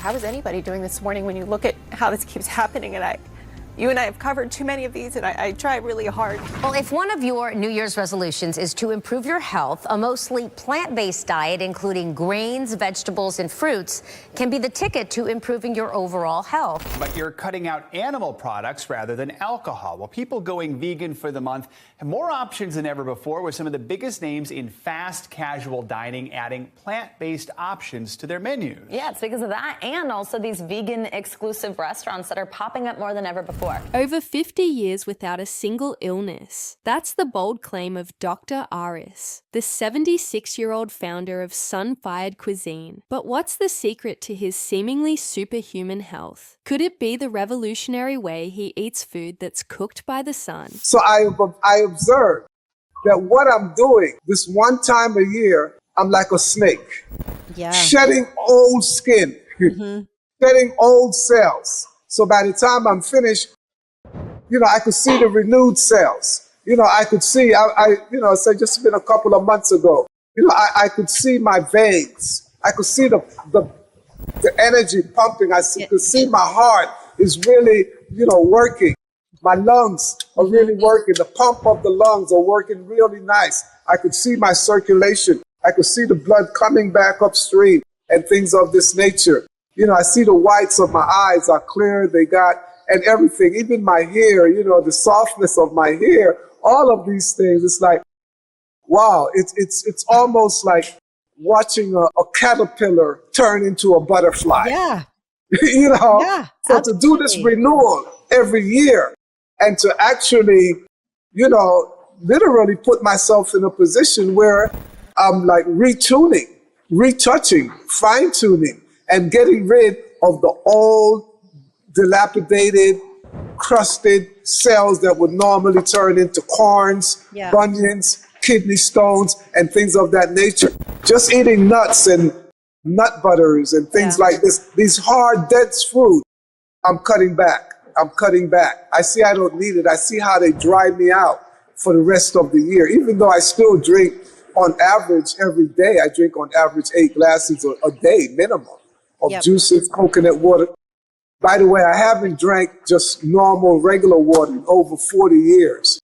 how is anybody doing this morning when you look at how this keeps happening? And you and I have covered too many of these, and I try really hard. Well, if one of your New Year's resolutions is to improve your health, a mostly plant-based diet, including grains, vegetables, and fruits, can be the ticket to improving your overall health. But you're cutting out animal products rather than alcohol. Well, people going vegan for the month have more options than ever before, with some of the biggest names in fast casual dining adding plant-based options to their menus. Yeah, it's because of that, and also these vegan exclusive restaurants that are popping up more than ever before. Over 50 years without a single illness. That's the bold claim of Dr. Aris, the 76-year-old founder of Sunfired Cuisine. But what's the secret to his seemingly superhuman health? Could it be the revolutionary way he eats food that's cooked by the sun? So I observed that what I'm doing this one time a year, I'm like a snake. Yeah. Shedding old skin, shedding old cells. So by the time I'm finished, I could see the renewed cells. I could see, say just been a couple of months ago, I could see my veins. I could see the energy pumping. Could see my heart is really, working. My lungs are really working. The pump of the lungs are working really nice. I could see my circulation. I could see the blood coming back upstream and things of this nature. I see the whites of my eyes are clear. They got, and everything, even my hair, the softness of my hair, all of these things. It's like, wow, it's almost like watching a caterpillar turn into a butterfly. Yeah. Yeah, so absolutely. To do this renewal every year and to actually, literally put myself in a position where I'm like retuning, retouching, fine-tuning, and getting rid of the old, dilapidated, crusted cells that would normally turn into corns, bunions, kidney stones, and things of that nature. Just eating nuts and nut butters and things like this, these hard, dense foods, I'm cutting back. I see I don't need it. I see how they dry me out for the rest of the year. Even though I still drink on average every day, I drink on average 8 glasses a day minimum of juices, coconut water. By the way, I haven't drank just normal, regular water in over 40 years.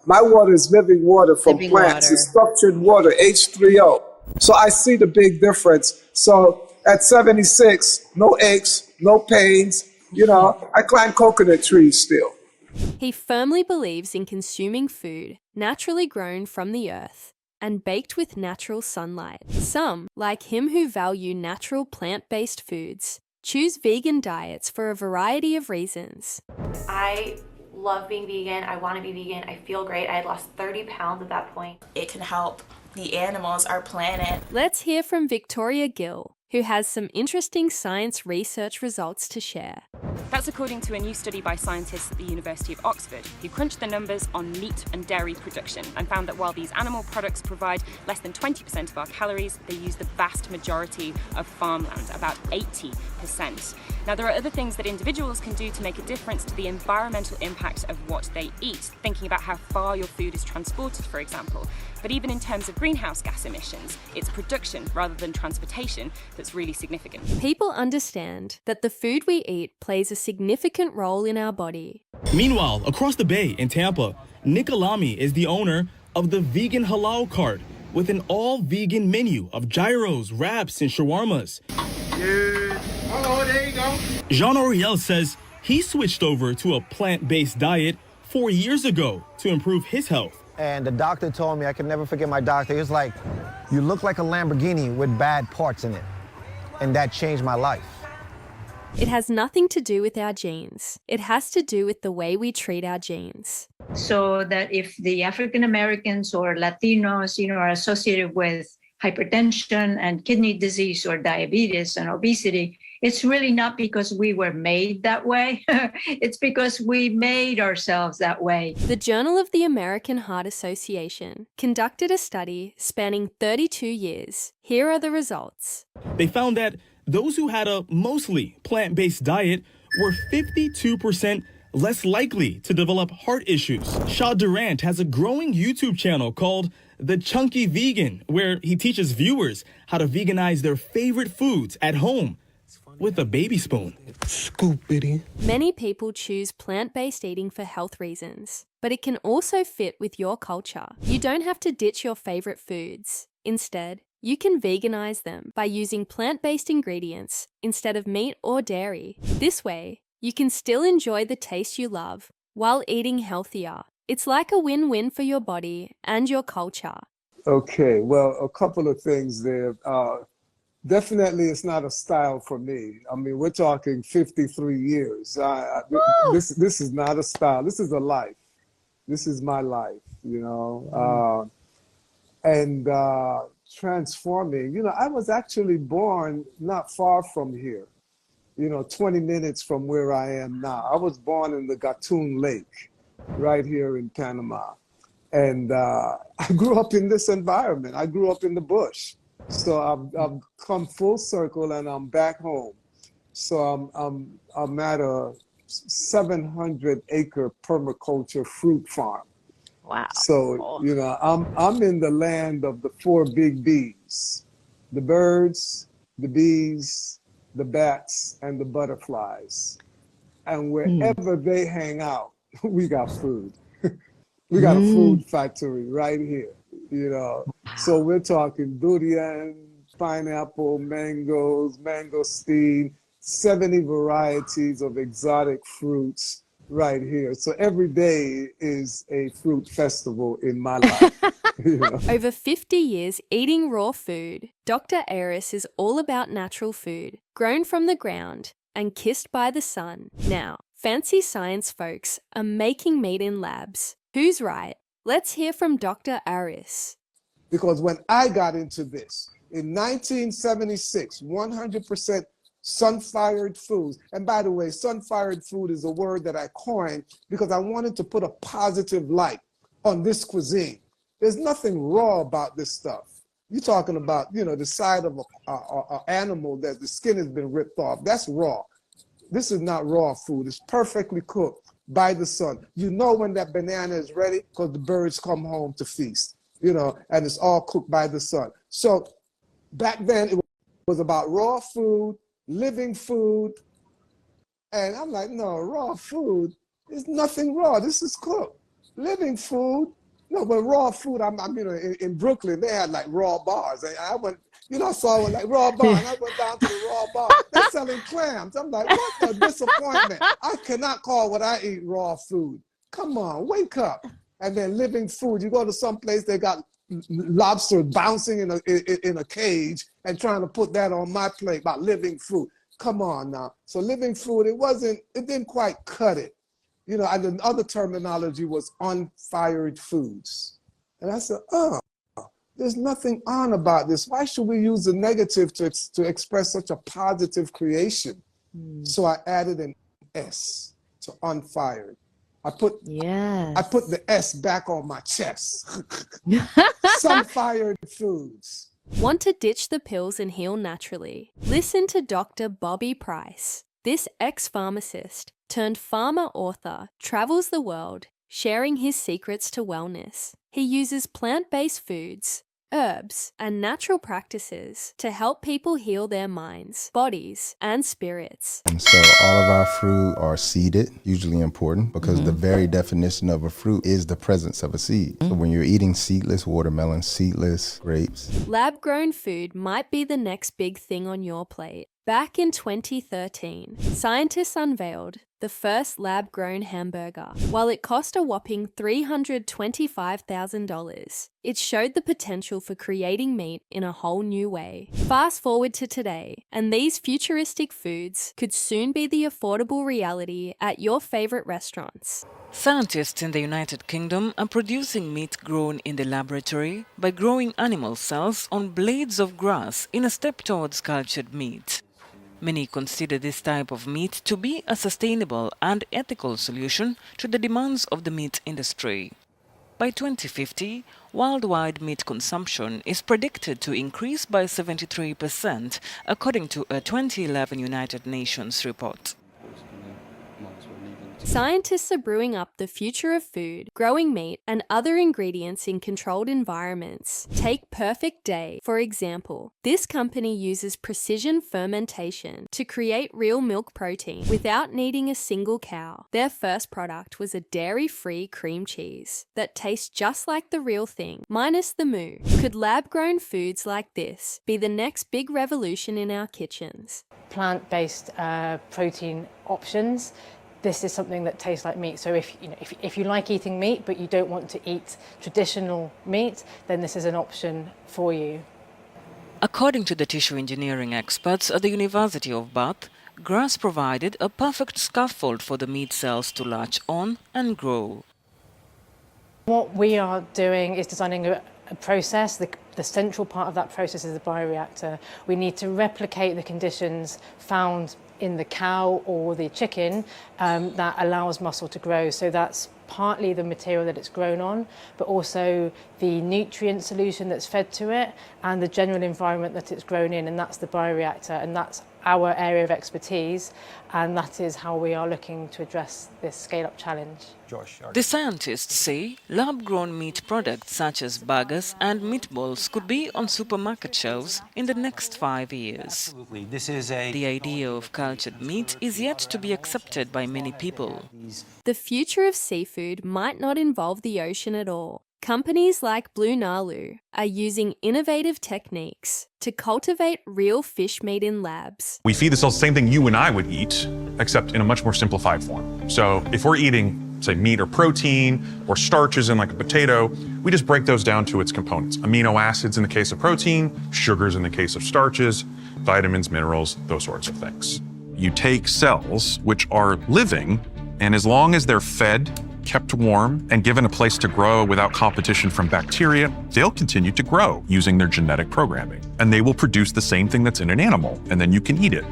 My water is living water from plants. It's structured water, H3O. So I see the big difference. So at 76, no aches, no pains. I climb coconut trees still. He firmly believes in consuming food naturally grown from the earth and baked with natural sunlight. Some, like him who value natural plant-based foods, choose vegan diets for a variety of reasons. I love being vegan. I want to be vegan. I feel great. I had lost 30 pounds at that point. It can help the animals, our planet. Let's hear from Victoria Gill, who has some interesting science research results to share. That's according to a new study by scientists at the University of Oxford, who crunched the numbers on meat and dairy production and found that while these animal products provide less than 20% of our calories, they use the vast majority of farmland, about 80%. Now, there are other things that individuals can do to make a difference to the environmental impact of what they eat, thinking about how far your food is transported, for example. But even in terms of greenhouse gas emissions, it's production rather than transportation that's really significant. People understand that the food we eat plays a significant role in our body. Meanwhile, across the bay in Tampa, Nick Alami is the owner of the Vegan Halal Cart with an all-vegan menu of gyros, wraps, and shawarmas. Hello, there you go. Jean-Auriel says he switched over to a plant-based diet 4 years ago to improve his health. And the doctor told me, I can never forget my doctor, he was like, you look like a Lamborghini with bad parts in it. And that changed my life. It has nothing to do with our genes. It has to do with the way we treat our genes. So that if the African Americans or Latinos, are associated with hypertension and kidney disease or diabetes and obesity, it's really not because we were made that way. It's because we made ourselves that way. The Journal of the American Heart Association conducted a study spanning 32 years. Here are the results. They found that those who had a mostly plant-based diet were 52% less likely to develop heart issues. Shah Durant has a growing YouTube channel called The Chunky Vegan, where he teaches viewers how to veganize their favorite foods at home. with a baby spoon. Scoop it. Many people choose plant-based eating for health reasons, but it can also fit with your culture. You don't have to ditch your favorite foods. Instead, you can veganize them by using plant-based ingredients instead of meat or dairy. This way, you can still enjoy the taste you love while eating healthier. It's like a win-win for your body and your culture. Okay, well, a couple of things there. Definitely, it's not a style for me. I mean, we're talking 53 years. This is not a style. This is a life. This is my life, you know. And transforming. You know, I was actually born not far from here, you know, 20 minutes from where I am now. I was born in the Gatun Lake, right here in Panama. And I grew up in this environment. I grew up in the bush. So I've come full circle and I'm back home. So I'm at a 700-acre permaculture fruit farm. Wow. So, you know, I'm in the land of the 4 big B's: the birds, the bees, the bats, and the butterflies. And wherever they hang out, we got food. We got a food factory right here, you know. So we're talking durian, pineapple, mangoes, mangosteen, 70 varieties of exotic fruits right here. So every day is a fruit festival in my life. You know? Over 50 years eating raw food, Dr. Aris is all about natural food, grown from the ground and kissed by the sun. Now, fancy science folks are making meat in labs. Who's right? Let's hear from Dr. Aris. Because when I got into this, in 1976, 100% sun-fired foods. And by the way, sun-fired food is a word that I coined because I wanted to put a positive light on this cuisine. There's nothing raw about this stuff. You're talking about, you know, the side of an animal that the skin has been ripped off. That's raw. This is not raw food. It's perfectly cooked by the sun. You know when that banana is ready because the birds come home to feast, you know, and it's all cooked by the sun. So back then it was about raw food, living food. And I'm like, no, raw food, there's nothing raw. This is cooked. Living food, no, but raw food, I'm you know, in Brooklyn, they had like raw bars. I went, you know, I saw like raw bar, and I went down to the raw bar. They're selling clams. I'm like, what a disappointment. I cannot call what I eat raw food. Come on, wake up. And then living food, you go to some place, they got lobster bouncing in a cage and trying to put that on my plate about living food. Come on now. So living food, it didn't quite cut it. You know, and the other terminology was unfired foods. And I said, oh, there's nothing on about this. Why should we use the negative to express such a positive creation? So I added an S to unfired. I put the S back on my chest. Sun-fired foods. Want to ditch the pills and heal naturally? Listen to Dr. Bobby Price. This ex-pharmacist turned farmer author travels the world sharing his secrets to wellness. He uses plant-based foods, herbs, and natural practices to help people heal their minds, bodies, and spirits. And so all of our fruit are seeded, usually important, because the very definition of a fruit is the presence of a seed. So when you're eating seedless watermelon, seedless grapes. Lab-grown food might be the next big thing on your plate. Back in 2013, scientists unveiled the first lab-grown hamburger. While it cost a whopping $325,000, it showed the potential for creating meat in a whole new way. Fast forward to today, and these futuristic foods could soon be the affordable reality at your favorite restaurants. Scientists in the United Kingdom are producing meat grown in the laboratory by growing animal cells on blades of grass in a step towards cultured meat. Many consider this type of meat to be a sustainable and ethical solution to the demands of the meat industry. By 2050, worldwide meat consumption is predicted to increase by 73%, according to a 2011 United Nations report. Scientists are brewing up the future of food, growing meat and other ingredients in controlled environments. Take Perfect Day, for example. This company uses precision fermentation to create real milk protein without needing a single cow. Their first product was a dairy-free cream cheese that tastes just like the real thing, minus the moo. Could lab-grown foods like this be the next big revolution in our kitchens? Plant-based protein options. This is something that tastes like meat. So if you like eating meat but you don't want to eat traditional meat, then this is an option for you. According to the tissue engineering experts at the University of Bath, grass provided a perfect scaffold for the meat cells to latch on and grow. What we are doing is designing a process. The central part of that process is the bioreactor. We need to replicate the conditions found in the cow or the chicken that allows muscle to grow. So that's partly the material that it's grown on, but also the nutrient solution that's fed to it and the general environment that it's grown in, and that's the bioreactor, and that's our area of expertise, and that is how we are looking to address this scale-up challenge. The scientists say lab-grown meat products such as burgers and meatballs could be on supermarket shelves in the next 5 years. Absolutely. This is The idea of cultured meat is yet to be accepted by many people. The future of seafood might not involve the ocean at all. Companies like Blue Nalu are using innovative techniques to cultivate real fish meat in labs. We feed the cells the same thing you and I would eat, except in a much more simplified form. So if we're eating, say, meat or protein or starches in like a potato, we just break those down to its components. Amino acids in the case of protein, sugars in the case of starches, vitamins, minerals, those sorts of things. You take cells which are living, and as long as they're fed, kept warm, and given a place to grow without competition from bacteria, they'll continue to grow using their genetic programming. And they will produce the same thing that's in an animal, and then you can eat it.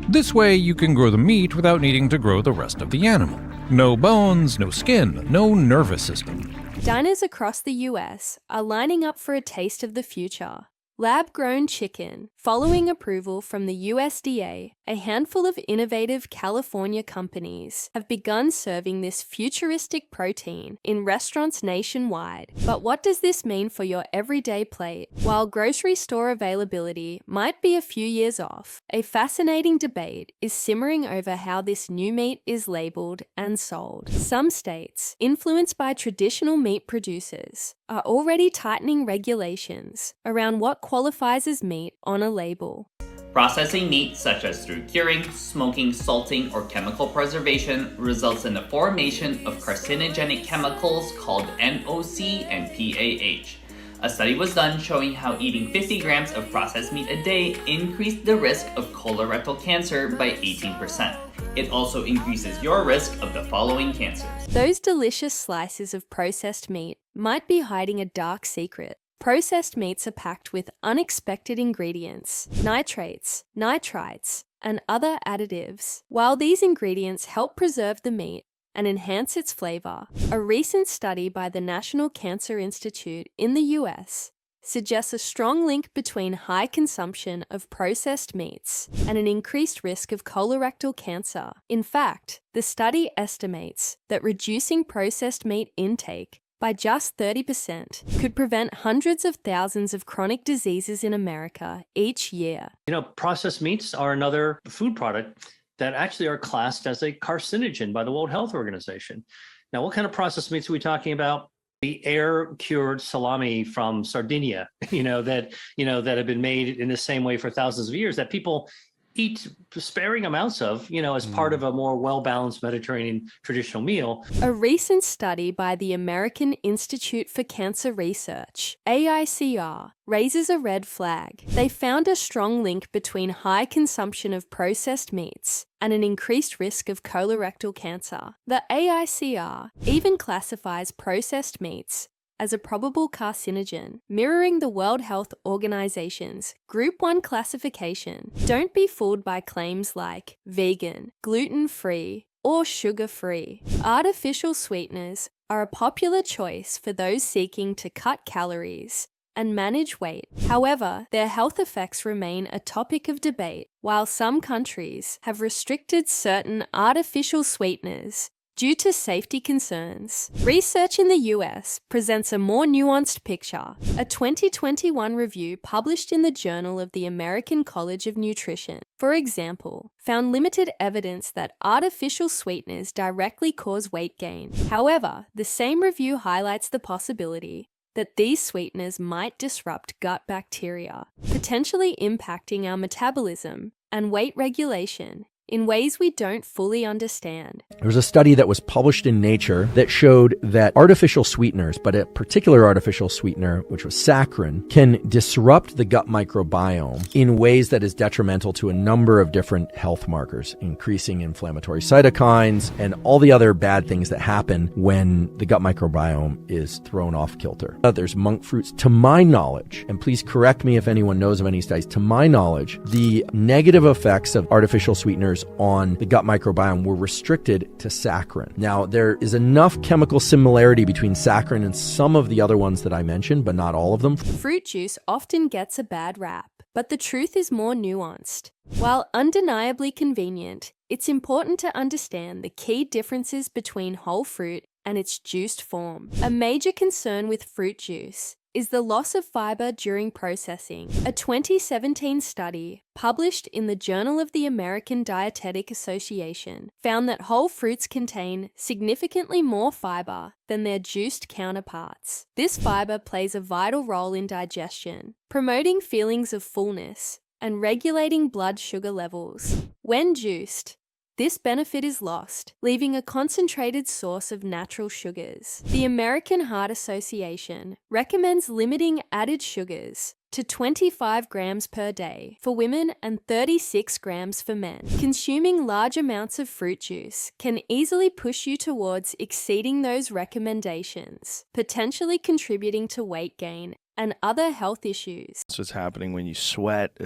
This way, you can grow the meat without needing to grow the rest of the animal. No bones, no skin, no nervous system. Diners across the US are lining up for a taste of the future. Lab-grown chicken. Following approval from the USDA, a handful of innovative California companies have begun serving this futuristic protein in restaurants nationwide. But what does this mean for your everyday plate? While grocery store availability might be a few years off, a fascinating debate is simmering over how this new meat is labeled and sold. Some states, influenced by traditional meat producers, are already tightening regulations around what qualifies as meat on a label. Processing meat, such as through curing, smoking, salting, or chemical preservation, results in the formation of carcinogenic chemicals called NOC and PAH. A study was done showing how eating 50 grams of processed meat a day increased the risk of colorectal cancer by 18%. It also increases your risk of the following cancers. Those delicious slices of processed meat might be hiding a dark secret. Processed meats are packed with unexpected ingredients, nitrates, nitrites, and other additives. While these ingredients help preserve the meat and enhance its flavor, a recent study by the National Cancer Institute in the US suggests a strong link between high consumption of processed meats and an increased risk of colorectal cancer. In fact, the study estimates that reducing processed meat intake by just 30% could prevent hundreds of thousands of chronic diseases in America each year. You know, processed meats are another food product that actually are classed as a carcinogen by the World Health Organization. Now, what kind of processed meats are we talking about? The air-cured salami from Sardinia, that have been made in the same way for thousands of years that people eat sparing amounts of, as part of a more well-balanced Mediterranean traditional meal. A recent study by the American Institute for Cancer Research, AICR, raises a red flag. They found a strong link between high consumption of processed meats and an increased risk of colorectal cancer. The AICR even classifies processed meats as a probable carcinogen, mirroring the World Health Organization's Group 1 classification. Don't be fooled by claims like vegan, gluten-free, or sugar-free. Artificial sweeteners are a popular choice for those seeking to cut calories and manage weight. However, their health effects remain a topic of debate. While some countries have restricted certain artificial sweeteners due to safety concerns. Research in the US presents a more nuanced picture. A 2021 review published in the Journal of the American College of Nutrition, for example, found limited evidence that artificial sweeteners directly cause weight gain. However, the same review highlights the possibility that these sweeteners might disrupt gut bacteria, potentially impacting our metabolism and weight regulation in ways we don't fully understand. There was a study that was published in Nature that showed that artificial sweeteners, but a particular artificial sweetener, which was saccharin, can disrupt the gut microbiome in ways that is detrimental to a number of different health markers, increasing inflammatory cytokines and all the other bad things that happen when the gut microbiome is thrown off kilter. There's monk fruits. To my knowledge, and please correct me if anyone knows of any studies, to my knowledge, the negative effects of artificial sweeteners on the gut microbiome were restricted to saccharin. Now, there is enough chemical similarity between saccharin and some of the other ones that I mentioned, but not all of them. Fruit juice often gets a bad rap, but the truth is more nuanced. While undeniably convenient, it's important to understand the key differences between whole fruit and its juiced form. A major concern with fruit juice is the loss of fiber during processing. A 2017 study published in the Journal of the American Dietetic Association found that whole fruits contain significantly more fiber than their juiced counterparts. This fiber plays a vital role in digestion, promoting feelings of fullness and regulating blood sugar levels. When juiced, this benefit is lost, leaving a concentrated source of natural sugars. The American Heart Association recommends limiting added sugars to 25 grams per day for women and 36 grams for men. Consuming large amounts of fruit juice can easily push you towards exceeding those recommendations, potentially contributing to weight gain and other health issues. So it's happening when you sweat.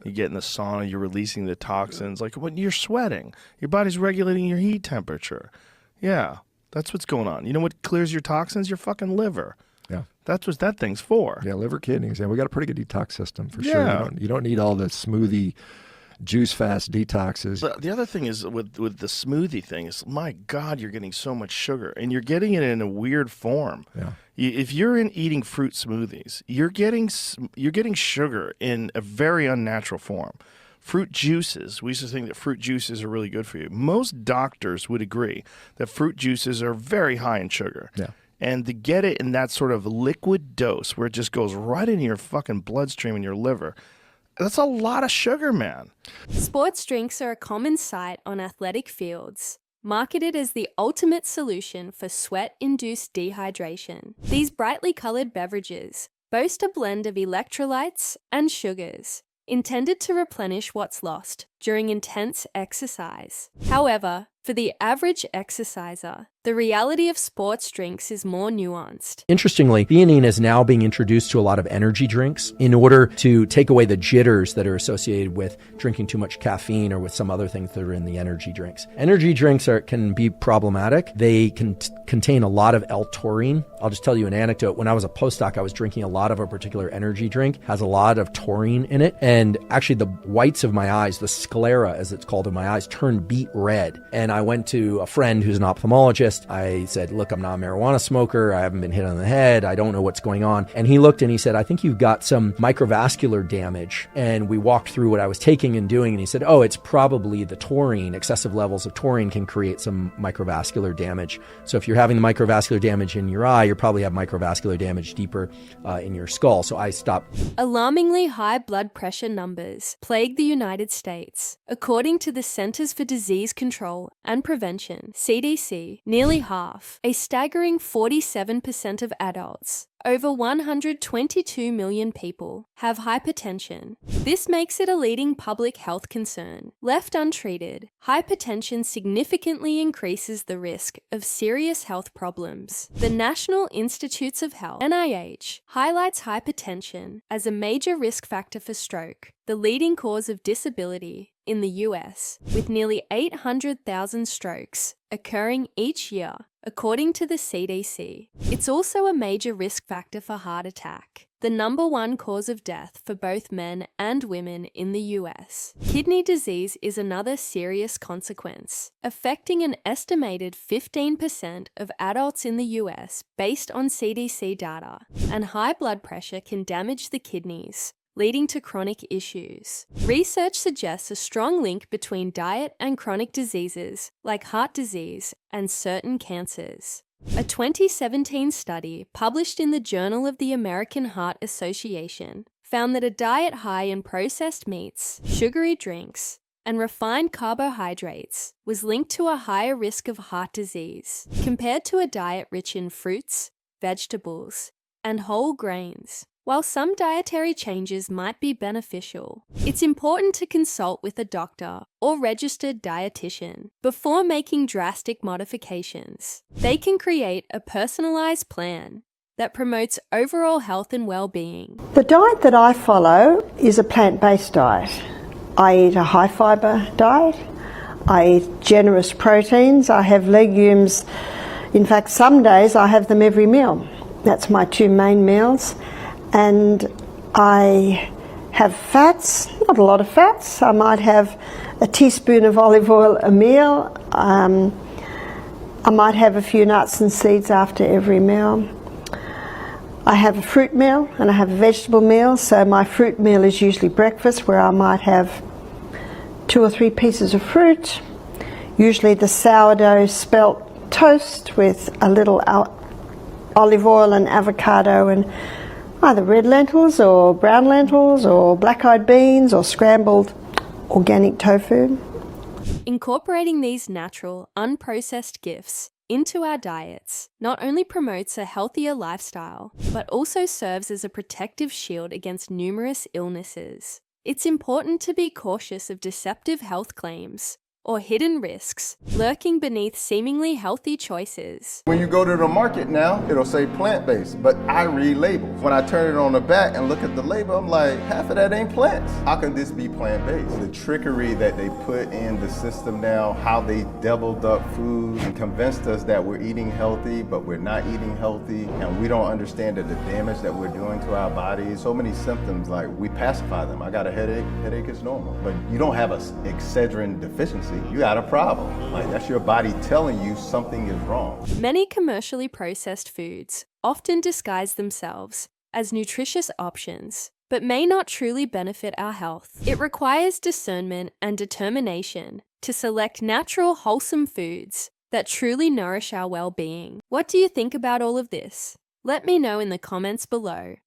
You get in the sauna, you're releasing the toxins. Like when you're sweating, your body's regulating your heat temperature. Yeah, that's what's going on. You know what clears your toxins? Your fucking liver. Yeah. That's what that thing's for. Yeah, liver, kidneys. Yeah, we got a pretty good detox system for Yeah. sure. You don't need all the smoothie, juice fast detoxes. The other thing is with the smoothie thing is, my God, you're getting so much sugar, and you're getting it in a weird form. Yeah. If you're eating fruit smoothies, you're getting sugar in a very unnatural form. Fruit juices, we used to think that fruit juices are really good for you. Most doctors would agree that fruit juices are very high in sugar. Yeah. And to get it in that sort of liquid dose where it just goes right into your fucking bloodstream and your liver, that's a lot of sugar, man. Sports drinks are a common sight on athletic fields, marketed as the ultimate solution for sweat-induced dehydration. These brightly colored beverages boast a blend of electrolytes and sugars, intended to replenish what's lost during intense exercise. However, for the average exerciser, the reality of sports drinks is more nuanced. Interestingly, theanine is now being introduced to a lot of energy drinks in order to take away the jitters that are associated with drinking too much caffeine or with some other things that are in the energy drinks. Energy drinks can be problematic. They can contain a lot of L-taurine. I'll just tell you an anecdote. When I was a postdoc, I was drinking a lot of a particular energy drink, has a lot of taurine in it. And actually the whites of my eyes, the sclera as it's called in my eyes, turned beet red. And I went to a friend who's an ophthalmologist. I said, look, I'm not a marijuana smoker. I haven't been hit on the head. I don't know what's going on. And he looked and he said, I think you've got some microvascular damage. And we walked through what I was taking and doing. And he said, oh, it's probably the taurine. Excessive levels of taurine can create some microvascular damage. So if you're having the microvascular damage in your eye, you probably have microvascular damage deeper in your skull. So I stopped. Alarmingly high blood pressure numbers plague the United States. According to the Centers for Disease Control and Prevention, CDC, nearly half, a staggering 47% of adults, over 122 million people, have hypertension. This makes it a leading public health concern. Left untreated, hypertension significantly increases the risk of serious health problems. The National Institutes of Health, NIH, highlights hypertension as a major risk factor for stroke, the leading cause of disability in the US, with nearly 800,000 strokes occurring each year, according to the CDC. It's also a major risk factor for heart attack, the #1 cause of death for both men and women in the US. Kidney disease is another serious consequence, affecting an estimated 15% of adults in the US based on CDC data, and high blood pressure can damage the kidneys, leading to chronic issues. Research suggests a strong link between diet and chronic diseases like heart disease and certain cancers. A 2017 study published in the Journal of the American Heart Association found that a diet high in processed meats, sugary drinks, and refined carbohydrates was linked to a higher risk of heart disease compared to a diet rich in fruits, vegetables, and whole grains. While some dietary changes might be beneficial, it's important to consult with a doctor or registered dietitian before making drastic modifications. They can create a personalized plan that promotes overall health and well-being. The diet that I follow is a plant-based diet. I eat a high-fiber diet. I eat generous proteins. I have legumes. In fact, some days I have them every meal. That's my 2 main meals. And I have fats, not a lot of fats. I might have a teaspoon of olive oil a meal. I might have a few nuts and seeds after every meal. I have a fruit meal and I have a vegetable meal. So my fruit meal is usually breakfast, where I might have 2 or 3 pieces of fruit, usually the sourdough spelt toast with a little olive oil and avocado and either red lentils or brown lentils or black-eyed beans or scrambled organic tofu. Incorporating these natural, unprocessed gifts into our diets not only promotes a healthier lifestyle, but also serves as a protective shield against numerous illnesses. It's important to be cautious of deceptive health claims or hidden risks lurking beneath seemingly healthy choices. When you go to the market now, it'll say plant-based, but I read labels. When I turn it on the back and look at the label, I'm like, half of that ain't plants. How can this be plant-based? The trickery that they put in the system now, how they doubled up food and convinced us that we're eating healthy, but we're not eating healthy, and we don't understand that the damage that we're doing to our bodies. So many symptoms, like we pacify them. I got a headache, headache is normal. But you don't have a Excedrin deficiency. You got a problem. Like, that's your body telling you something is wrong. Many commercially processed foods often disguise themselves as nutritious options, but may not truly benefit our health. It requires discernment and determination to select natural, wholesome foods that truly nourish our well-being. What do you think about all of this? Let me know in the comments below.